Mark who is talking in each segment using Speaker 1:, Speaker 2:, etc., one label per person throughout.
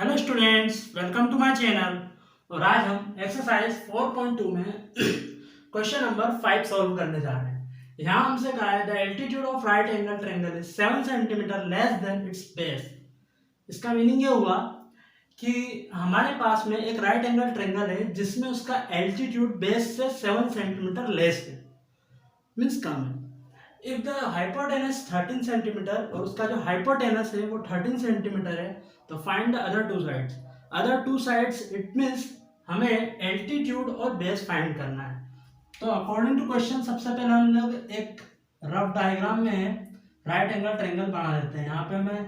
Speaker 1: Hello students, welcome to my channel. और आज हम एक्सरसाइज 4.2 में क्वेश्चन नंबर 5 सॉल्व करने जा रहे हैं। यहाँ हमसे कहा है the altitude of right angle triangle is 7 centimetre less than it's base. इसका मीनिंग ये हुआ कि हमारे पास में एक राइट एंगल ट्रायंगल है जिसमें उसका एल्टीट्यूड बेस से 7 सेंटीमीटर लेस है, मीन्स कम है। इफ द हाइपोटेनस 13 सेंटीमीटर और उसका जो हाइपोटेनस है वो 13 सेंटीमीटर है, तो find the other two sides. Other two sides it means हमें एल्टीट्यूड और बेस फाइंड करना है। तो अकॉर्डिंग टू क्वेश्चन सबसे पहले हम लोग एक रफ डायग्राम में राइट एंगल ट्रायंगल बना देते हैं। यहाँ पे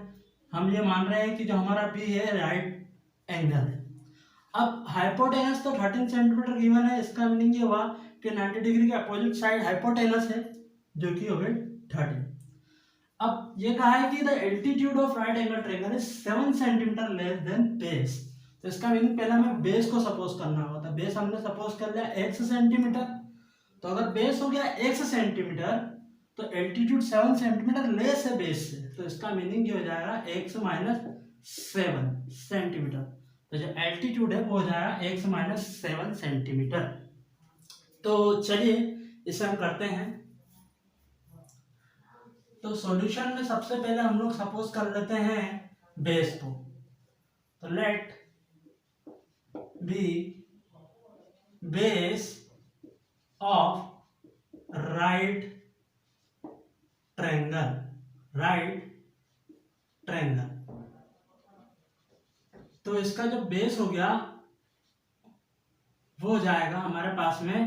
Speaker 1: हम ये मान रहे हैं कि जो हमारा बी है राइट एंगल है। अब हाइपोटेनस तो 13 सेंटीमीटर गिवन है, इसका मीनिंग ये हुआ कि 90 डिग्री के अपोजिट साइड हाइपोटेनस है जो कि हो गई 30। अब ये कहा है कि the altitude of right angle triangle is 7 centimetre less than base. तो इसका मीनिंग पहले हमें बेस को सपोज करना होगा। तो बेस हमने सपोज कर लिया x सेंटीमीटर। तो अगर बेस हो गया x सेंटीमीटर तो एल्टीट्यूड 7 सेंटीमीटर लेस है बेस से, तो इसका मीनिंग ये हो जाएगा x माइनस 7 सेंटीमीटर। तो जो एल्टीट्यूड है वो हो जाएगा x माइनस 7 सेंटीमीटर। तो चलिए इसे हम करते हैं। तो सॉल्यूशन में सबसे पहले हम लोग सपोज कर लेते हैं बेस को। तो let be base of right triangle. तो इसका जो बेस हो गया वो हो जाएगा हमारे पास में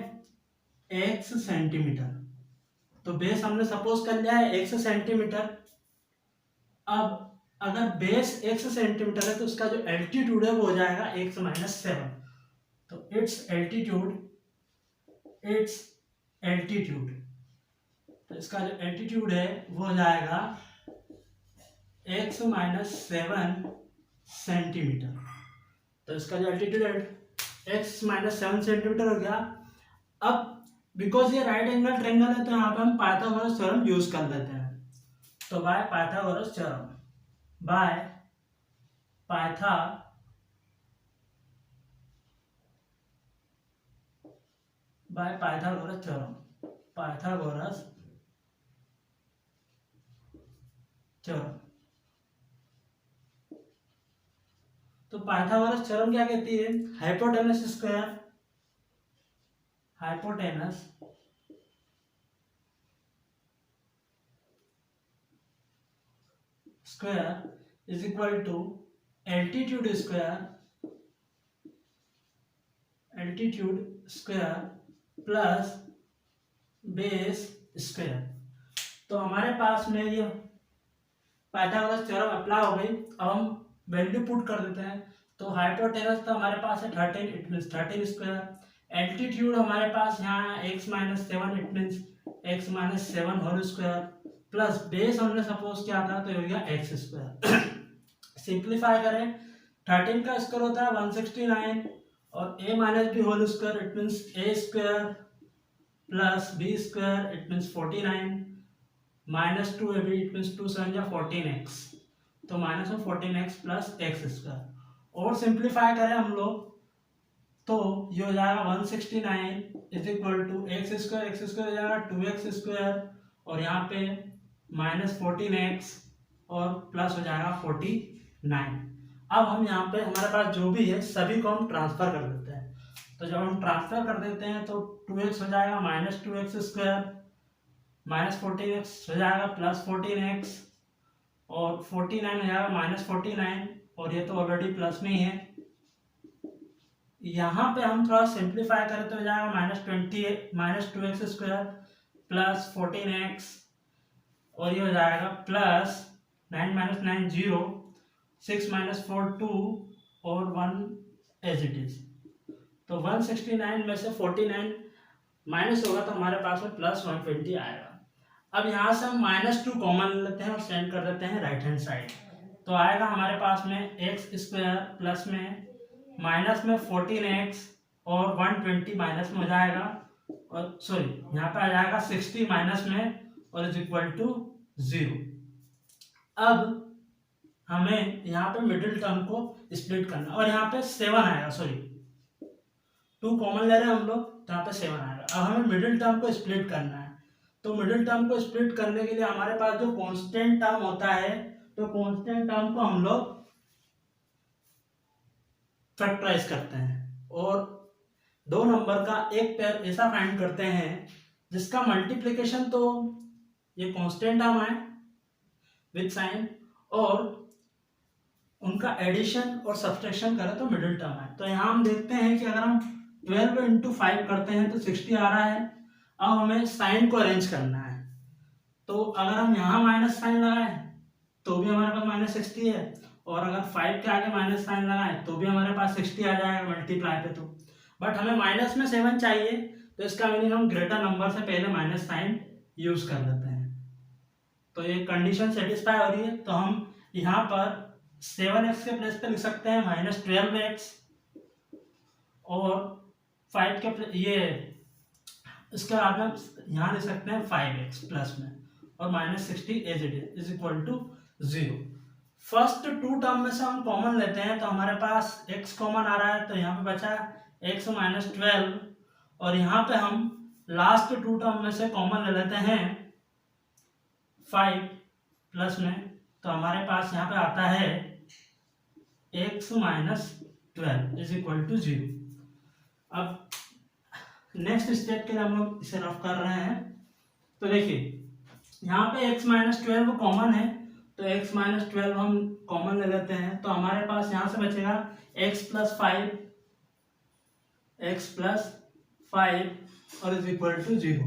Speaker 1: x सेंटीमीटर। तो बेस हमने सपोज कर लिया है x सेंटीमीटर। अब अगर बेस x सेंटीमीटर है तो उसका जो एल्टीट्यूड है वो हो जाएगा x माइनस 7। तो इट्स एल्टीट्यूड तो इसका जो एल्टीट्यूड है वो हो जाएगा x माइनस 7 सेंटीमीटर। तो इसका जो एल्टीट्यूड है x माइनस 7 सेंटीमीटर हो गया। अब बिकॉज ये राइट एंगल ट्रायंगल है तो यहाँ पे हम पाइथागोरस थ्योरम यूज कर लेते हैं। तो by Pythagoras theorem Pythagoras theorem. तो पाइथागोरस थ्योरम क्या कहती है? Hypotenuse square is equal to altitude square plus base square. तो हमारे पास में ये पाइथागोरस थ्योरम अप्लाई हो गई। अब हम वैल्यू पुट कर देते हैं। तो हाइपोटेनस तो हमारे पास है 13, इट मीन्स 13 स्क्वायर। एल्टीट्यूड हमारे पास यहाँ x minus 7, it means x minus 7 whole square plus base हमने सपोज किया था तो ये हो गया x स्क्वायर। सिंप्लीफाई करें, 13 का स्क्वायर होता है 169 और a minus B whole square, it means a square plus b square, it means 49 minus 2ab, it means 2 7 या 14x। तो माइनस में 14x प्लस एक्स स्क्वायर। और सिंप्लीफाई करें हम लोग तो ये हो जाएगा 169 is equal to X square हो जाएगा 2x स्क्वायर और यहाँ पे माइनस 14x और प्लस हो जाएगा 49। अब हम यहाँ पे हमारे पास जो भी है सभी को हम ट्रांसफर कर देते हैं। तो जब हम ट्रांसफर कर देते हैं तो 2x हो जाएगा minus 2x square minus 14x हो जाएगा प्लस 14x और 49 हो जाएगा माइनस 49 और ये तो ऑलरेडी प्लस में ही है। यहाँ पे हम थोड़ा सिंप्लीफाई करें तो हो जाएगा minus 2x square plus 14x और ये हो जाएगा प्लस 9 माइनस 9 0, 6 माइनस 4 2 और 1 एज इट इज। तो 169 में से 49 माइनस होगा तो हमारे पास में प्लस 120 आएगा। अब यहाँ से हम -2 कॉमन लेते हैं और सेंड कर देते हैं राइट हैंड साइड। तो आएगा हमारे पास में एक्स स्क्वायर प्लस में माइनस में 14x और 120 माइनस में हो जाएगा और सॉरी यहाँ पे आ जाएगा 60 माइनस में और इज इक्वल टू 0। अब हमें यहाँ पे मिडिल टर्म को स्प्लिट करना, और यहाँ पे 7 आएगा, सॉरी 2 कॉमन ले रहे हैं हम लोग, तो यहाँ पे 7 आएगा। अब हमें मिडिल टर्म को स्प्लिट करना है, तो मिडिल टर्म को स्प्लिट करने के लिए हमारे पास जो कांस्टेंट टर्म होता है, तो कांस्टेंट टर्म को हम लोग फैक्टराइज करते हैं और 2 नंबर का एक पेयर ऐसा फाइंड करते हैं जिसका मल्टीप्लिकेशन तो ये कांस्टेंट टर्म है विद साइन, और उनका एडिशन और सब्सट्रैक्शन करें तो मिडिल टर्म है। तो यहाँ हम देखते हैं कि अगर हम 12 इंटू 5 करते हैं तो 60 आ रहा है। अब हमें साइन को अरेंज करना है, तो अगर हम यहाँ माइनस साइन लगाएं तो भी हमारे पास -60 है, और अगर 5 के आगे माइनस साइन लगाएं तो भी हमारे पास 60 आ जाएगा मल्टीप्लाई पे। तो बट हमें माइनस में 7 चाहिए, तो इसका मीनिंग हम ग्रेटर नंबर से पहले माइनस साइन यूज कर लेते हैं। तो ये कंडीशन सेटिस्फाई हो रही है, तो हम यहाँ पर 7x के प्लेस पे लिख सकते हैं -12x, और 5 के ये इसके बाद में यहाँ लिख सकते हैं 5x प्लस में, और -60 as it is equal to 0। First 2 term में से हम कॉमन लेते हैं, तो हमारे पास x कॉमन आ रहा है, तो यहाँ पे बचा x -12, और यहाँ पे हम लास्ट 2 टर्म में से कॉमन ले लेते हैं 5 प्लस में, तो हमारे पास यहाँ पे आता है x -12 इज इक्वल टू 0। अब नेक्स्ट स्टेप के लिए हम लोग इसे रफ कर रहे हैं, तो देखिए यहाँ पे x -12 कॉमन है, तो x -12 हम कॉमन ले लेते हैं, तो हमारे पास यहाँ से बचेगा x + 5 और इज इक्वल टू 0।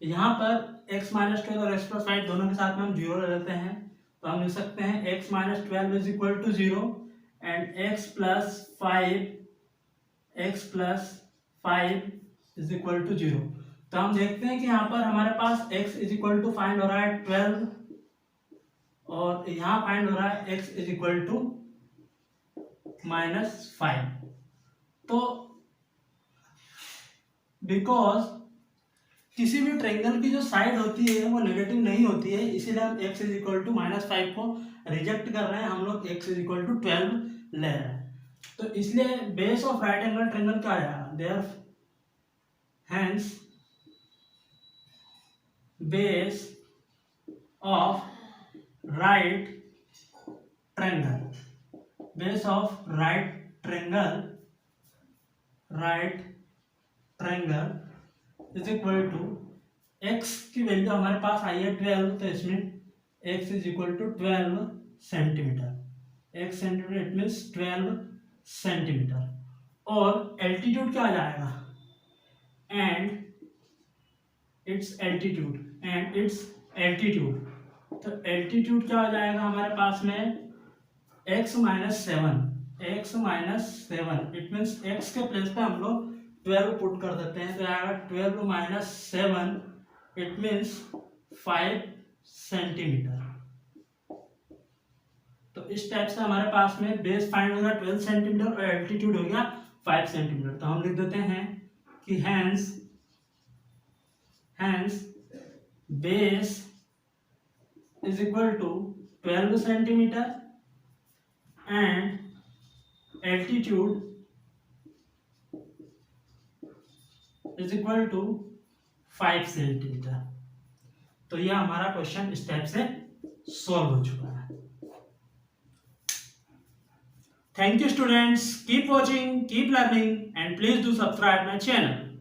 Speaker 1: यहाँ पर x -12 और x + 5 दोनों के साथ में हम 0 ले लेते हैं, तो हम लिख सकते हैं x -12 is equal to 0 and x + 5 is equal to 0। तो हम देखते हैं कि यहाँ पर हमारे पास x is equal to find हो रहा है 12, और यहाँ फाइंड हो रहा है x इज इक्वल टू -5। तो बिकॉज किसी भी ट्रायंगल की जो साइड होती है वो नेगेटिव नहीं होती है, इसीलिए हम x इज इक्वल टू -5 को रिजेक्ट कर रहे हैं, हम लोग x इज इक्वल टू 12 ले रहे हैं। तो इसलिए base of right angle triangle क्या आएगा, there hence base of right triangle, base of right triangle is equal to x की वैल्यू हमारे पास आई है 12, तो इसमें x is equal to 12 centimetre, x centimetre it means 12 centimetre, और एल्टीट्यूड क्या आ जाएगा एंड इट्स एल्टीट्यूड, तो एल्टीट्यूड क्या हो जाएगा हमारे पास में x -7 इट मीन्स x के प्लेस पे हम लोग 12 पुट कर देते हैं, तो आएगा 12 - 7 इट मीन्स 5 सेंटीमीटर। तो इस टाइप से हमारे पास में बेस फाइंड होगा 12 सेंटीमीटर और एल्टीट्यूड हो गया 5 सेंटीमीटर। तो हम लिख देते हैं कि hence base is equal to 12 centimetre and altitude is equal to 5 centimetre. तो यह हमारा क्वेश्चन इस टाइप से सॉल्व हो चुका है। Thank you students, keep watching, keep learning and please do subscribe my channel.